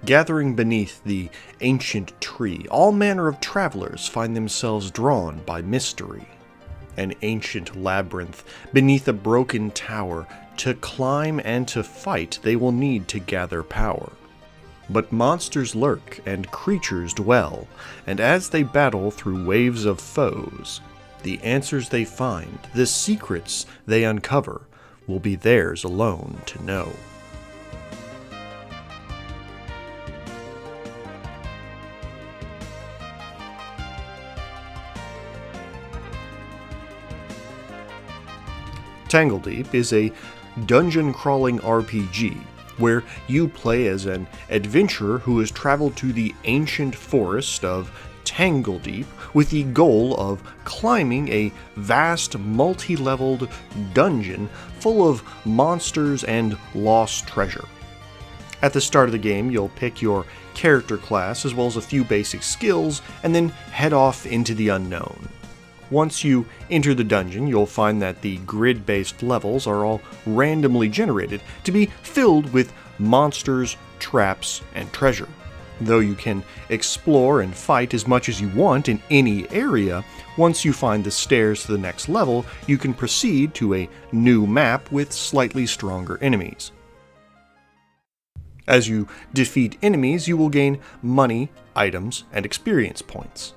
Gathering beneath the ancient tree, all manner of travelers find themselves drawn by mystery. An ancient labyrinth beneath a broken tower, to climb and to fight they will need to gather power. But monsters lurk and creatures dwell, and as they battle through waves of foes, the answers they find, the secrets they uncover, will be theirs alone to know. Tangledeep is a dungeon-crawling RPG where you play as an adventurer who has traveled to the ancient forest of Tangledeep with the goal of climbing a vast multi-leveled dungeon full of monsters and lost treasure. At the start of the game, you'll pick your character class as well as a few basic skills and then head off into the unknown. Once you enter the dungeon, you'll find that the grid-based levels are all randomly generated to be filled with monsters, traps, and treasure. Though you can explore and fight as much as you want in any area, once you find the stairs to the next level, you can proceed to a new map with slightly stronger enemies. As you defeat enemies, you will gain money, items, and experience points.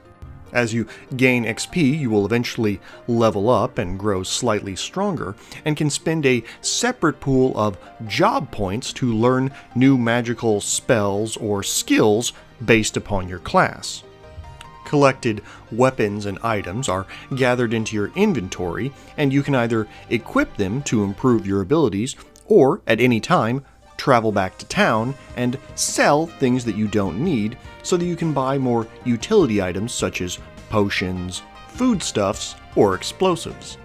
As you gain XP, you will eventually level up and grow slightly stronger, and can spend a separate pool of job points to learn new magical spells or skills based upon your class. Collected weapons and items are gathered into your inventory, and you can either equip them to improve your abilities, or at any time, travel back to town and sell things that you don't need so that you can buy more utility items such as potions, foodstuffs, or explosives.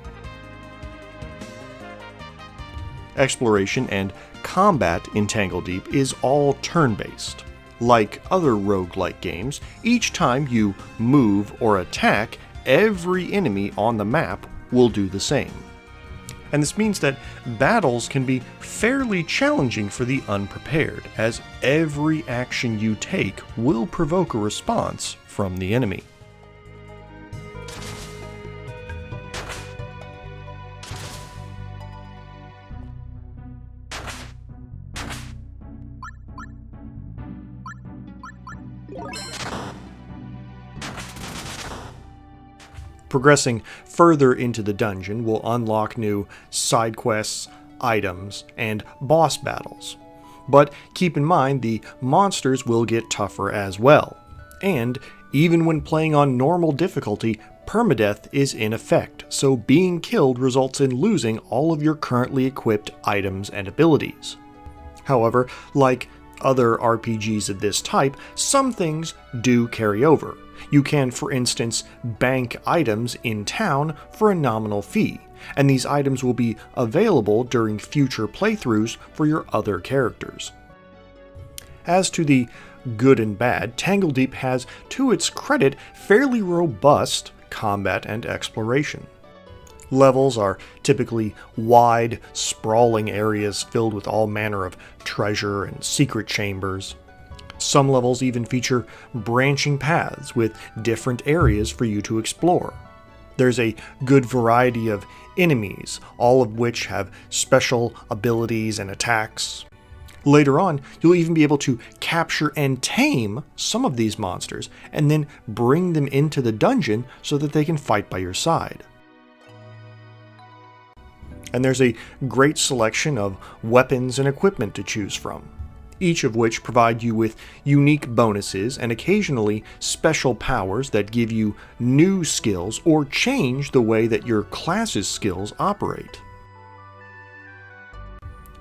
Exploration and combat in Tangledeep is all turn-based. Like other roguelike games, each time you move or attack, every enemy on the map will do the same. And this means that battles can be fairly challenging for the unprepared, as every action you take will provoke a response from the enemy. Progressing further into the dungeon will unlock new side quests, items, and boss battles. But keep in mind the monsters will get tougher as well. And even when playing on normal difficulty, permadeath is in effect, so being killed results in losing all of your currently equipped items and abilities. However, like other RPGs of this type, some things do carry over. You can, for instance, bank items in town for a nominal fee, and these items will be available during future playthroughs for your other characters. As to the good and bad, Tangledeep has, to its credit, fairly robust combat and exploration. Levels are typically wide, sprawling areas filled with all manner of treasure and secret chambers. Some levels even feature branching paths with different areas for you to explore. There's a good variety of enemies, all of which have special abilities and attacks. Later on, you'll even be able to capture and tame some of these monsters, and then bring them into the dungeon so that they can fight by your side. And there's a great selection of weapons and equipment to choose from, each of which provide you with unique bonuses and occasionally special powers that give you new skills or change the way that your class's skills operate.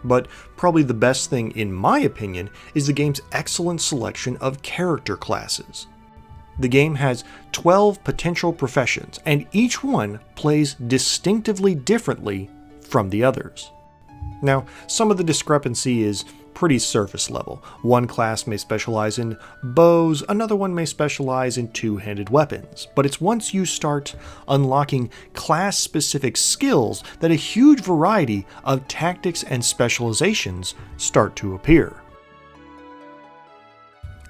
But probably the best thing, in my opinion, is the game's excellent selection of character classes. The game has 12 potential professions, and each one plays distinctively differently from the others. Now, some of the discrepancy is pretty surface level. One class may specialize in bows, another one may specialize in two-handed weapons, but it's once you start unlocking class-specific skills that a huge variety of tactics and specializations start to appear.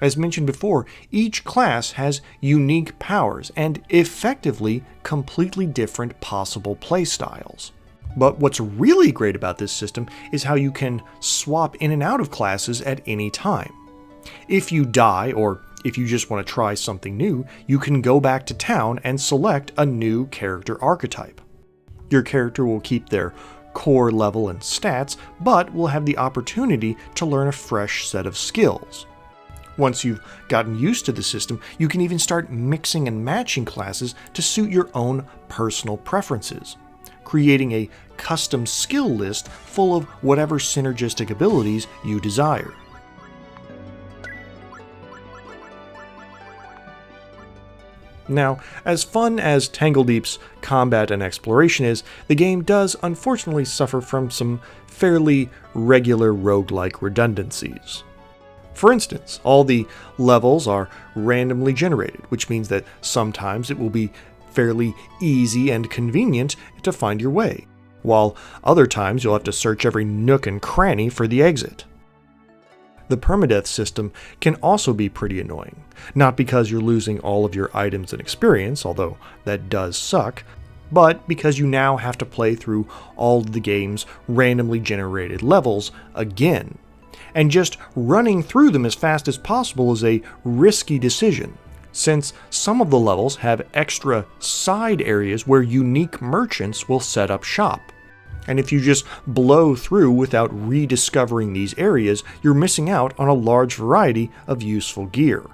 As mentioned before, each class has unique powers and effectively completely different possible playstyles. But what's really great about this system is how you can swap in and out of classes at any time. If you die, or if you just want to try something new, you can go back to town and select a new character archetype. Your character will keep their core level and stats, but will have the opportunity to learn a fresh set of skills. Once you've gotten used to the system, you can even start mixing and matching classes to suit your own personal preferences, creating a custom skill list full of whatever synergistic abilities you desire. Now, as fun as Tangledeep's combat and exploration is, the game does unfortunately suffer from some fairly regular roguelike redundancies. For instance, all the levels are randomly generated, which means that sometimes it will be fairly easy and convenient to find your way, while other times you'll have to search every nook and cranny for the exit. The permadeath system can also be pretty annoying, not because you're losing all of your items and experience, although that does suck, but because you now have to play through all of the game's randomly generated levels again. And just running through them as fast as possible is a risky decision, since some of the levels have extra side areas where unique merchants will set up shop. And if you just blow through without rediscovering these areas, you're missing out on a large variety of useful gear.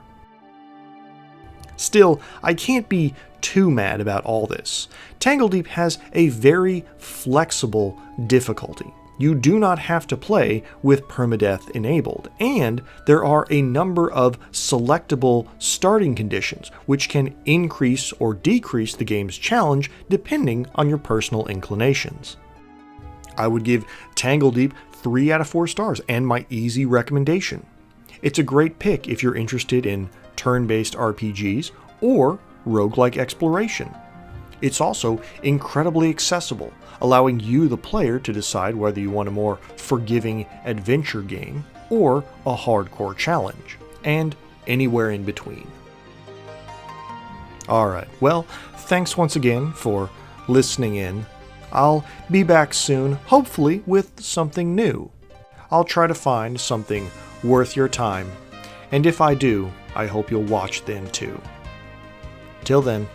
Still, I can't be too mad about all this. Tangledeep has a very flexible difficulty. You do not have to play with permadeath enabled, and there are a number of selectable starting conditions which can increase or decrease the game's challenge depending on your personal inclinations. I would give Tangledeep 3 out of 4 stars and my easy recommendation. It's a great pick if you're interested in turn-based RPGs or roguelike exploration. It's also incredibly accessible, allowing you, the player, to decide whether you want a more forgiving adventure game or a hardcore challenge, and anywhere in between. Alright, well, thanks once again for listening in. I'll be back soon, hopefully with something new. I'll try to find something worth your time, and if I do, I hope you'll watch then too. Till then,